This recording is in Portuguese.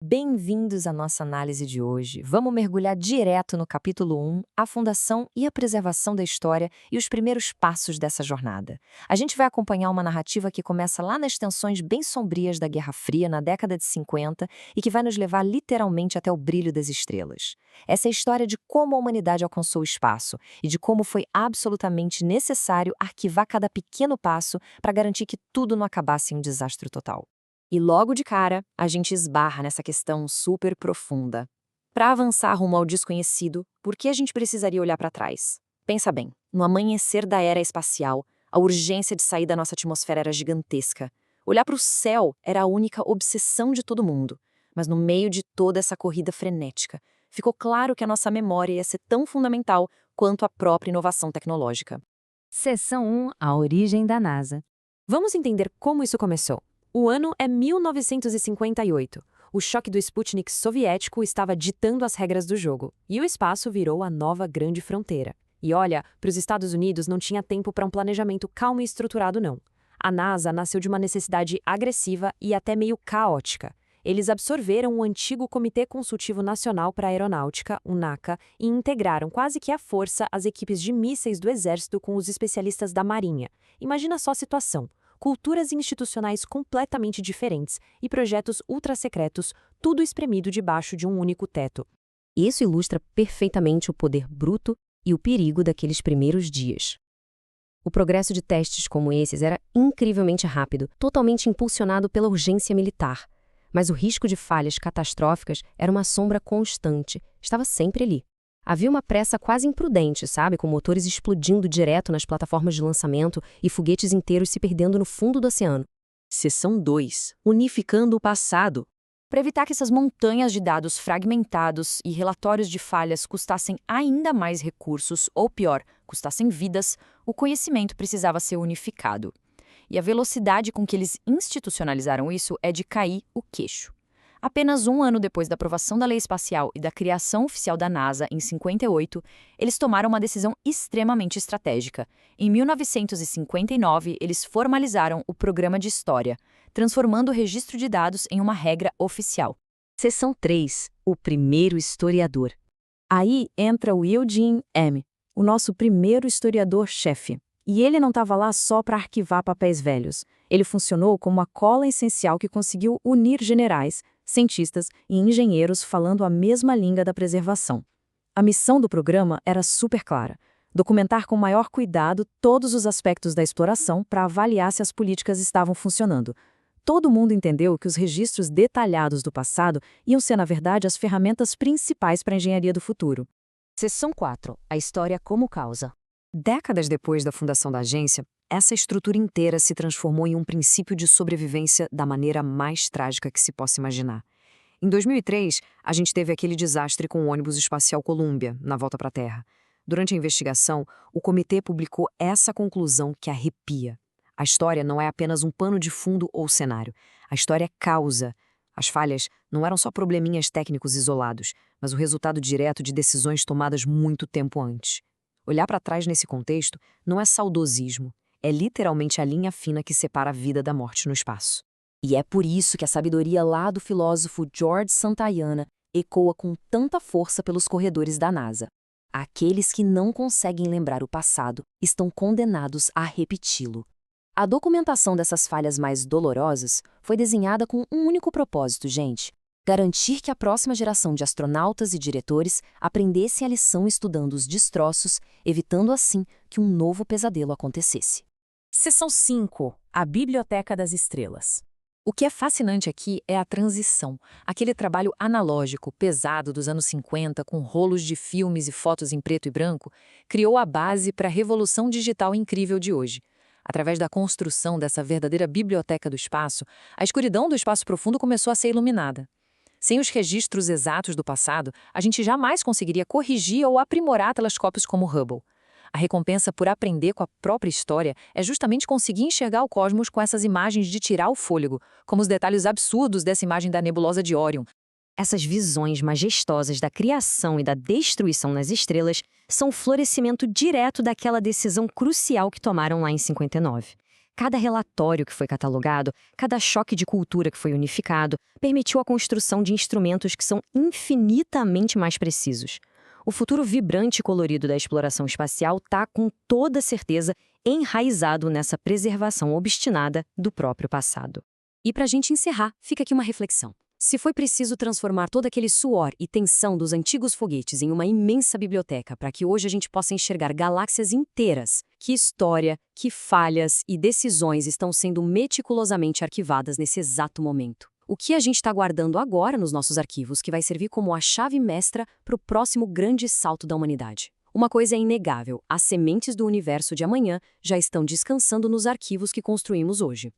Bem-vindos à nossa análise de hoje. Vamos mergulhar direto no capítulo 1, a fundação e a preservação da história e os primeiros passos dessa jornada. A gente vai acompanhar uma narrativa que começa lá nas tensões bem sombrias da Guerra Fria, na década de 50, e que vai nos levar literalmente até o brilho das estrelas. Essa é a história de como a humanidade alcançou o espaço e de como foi absolutamente necessário arquivar cada pequeno passo para garantir que tudo não acabasse em um desastre total. E logo de cara, a gente esbarra nessa questão super profunda. Para avançar rumo ao desconhecido, por que a gente precisaria olhar para trás? Pensa bem, no amanhecer da era espacial, a urgência de sair da nossa atmosfera era gigantesca. Olhar para o céu era a única obsessão de todo mundo. Mas no meio de toda essa corrida frenética, ficou claro que a nossa memória ia ser tão fundamental quanto a própria inovação tecnológica. Seção 1. A origem da NASA. Vamos entender como isso começou. O ano é 1958. O choque do Sputnik soviético estava ditando as regras do jogo, e o espaço virou a nova grande fronteira. E olha, para os Estados Unidos não tinha tempo para um planejamento calmo e estruturado, não. A NASA nasceu de uma necessidade agressiva e até meio caótica. Eles absorveram o antigo Comitê Consultivo Nacional para a Aeronáutica, o NACA, e integraram quase que à força as equipes de mísseis do Exército com os especialistas da Marinha. Imagina só a situação. Culturas institucionais completamente diferentes e projetos ultrasecretos, tudo espremido debaixo de um único teto. Isso ilustra perfeitamente o poder bruto e o perigo daqueles primeiros dias. O progresso de testes como esses era incrivelmente rápido, totalmente impulsionado pela urgência militar. Mas o risco de falhas catastróficas era uma sombra constante, estava sempre ali. Havia uma pressa quase imprudente, sabe? Com motores explodindo direto nas plataformas de lançamento e foguetes inteiros se perdendo no fundo do oceano. Seção 2. Unificando o passado. Para evitar que essas montanhas de dados fragmentados e relatórios de falhas custassem ainda mais recursos, ou pior, custassem vidas, o conhecimento precisava ser unificado. E a velocidade com que eles institucionalizaram isso é de cair o queixo. Apenas um ano depois da aprovação da lei espacial e da criação oficial da NASA, em 58, eles tomaram uma decisão extremamente estratégica. Em 1959, eles formalizaram o Programa de História, transformando o registro de dados em uma regra oficial. Seção 3. O primeiro historiador. Aí entra o Eugene M., o nosso primeiro historiador-chefe. E ele não estava lá só para arquivar papéis velhos. Ele funcionou como a cola essencial que conseguiu unir generais, cientistas e engenheiros falando a mesma língua da preservação. A missão do programa era super clara: documentar com maior cuidado todos os aspectos da exploração para avaliar se as políticas estavam funcionando. Todo mundo entendeu que os registros detalhados do passado iam ser, na verdade, as ferramentas principais para a engenharia do futuro. Seção 4. A história como causa. Décadas depois da fundação da agência, essa estrutura inteira se transformou em um princípio de sobrevivência da maneira mais trágica que se possa imaginar. Em 2003, a gente teve aquele desastre com o ônibus espacial Columbia, na volta para a Terra. Durante a investigação, o comitê publicou essa conclusão que arrepia. A história não é apenas um pano de fundo ou cenário. A história é causa. As falhas não eram só probleminhas técnicos isolados, mas o resultado direto de decisões tomadas muito tempo antes. Olhar para trás nesse contexto não é saudosismo, é literalmente a linha fina que separa a vida da morte no espaço. E é por isso que a sabedoria lá do filósofo George Santayana ecoa com tanta força pelos corredores da NASA. Aqueles que não conseguem lembrar o passado estão condenados a repeti-lo. A documentação dessas falhas mais dolorosas foi desenhada com um único propósito, gente: garantir que a próxima geração de astronautas e diretores aprendesse a lição estudando os destroços, evitando assim que um novo pesadelo acontecesse. Seção 5. A Biblioteca das Estrelas. O que é fascinante aqui é a transição, aquele trabalho analógico, pesado dos anos 50, com rolos de filmes e fotos em preto e branco, criou a base para a revolução digital incrível de hoje. Através da construção dessa verdadeira biblioteca do espaço, a escuridão do espaço profundo começou a ser iluminada. Sem os registros exatos do passado, a gente jamais conseguiria corrigir ou aprimorar telescópios como o Hubble. A recompensa por aprender com a própria história é justamente conseguir enxergar o cosmos com essas imagens de tirar o fôlego, como os detalhes absurdos dessa imagem da nebulosa de Órion. Essas visões majestosas da criação e da destruição nas estrelas são o florescimento direto daquela decisão crucial que tomaram lá em 59. Cada relatório que foi catalogado, cada choque de cultura que foi unificado, permitiu a construção de instrumentos que são infinitamente mais precisos. O futuro vibrante e colorido da exploração espacial está, com toda certeza, enraizado nessa preservação obstinada do próprio passado. E para a gente encerrar, fica aqui uma reflexão. Se foi preciso transformar todo aquele suor e tensão dos antigos foguetes em uma imensa biblioteca para que hoje a gente possa enxergar galáxias inteiras, que história, que falhas e decisões estão sendo meticulosamente arquivadas nesse exato momento. O que a gente está guardando agora nos nossos arquivos que vai servir como a chave mestra para o próximo grande salto da humanidade? Uma coisa é inegável, as sementes do universo de amanhã já estão descansando nos arquivos que construímos hoje.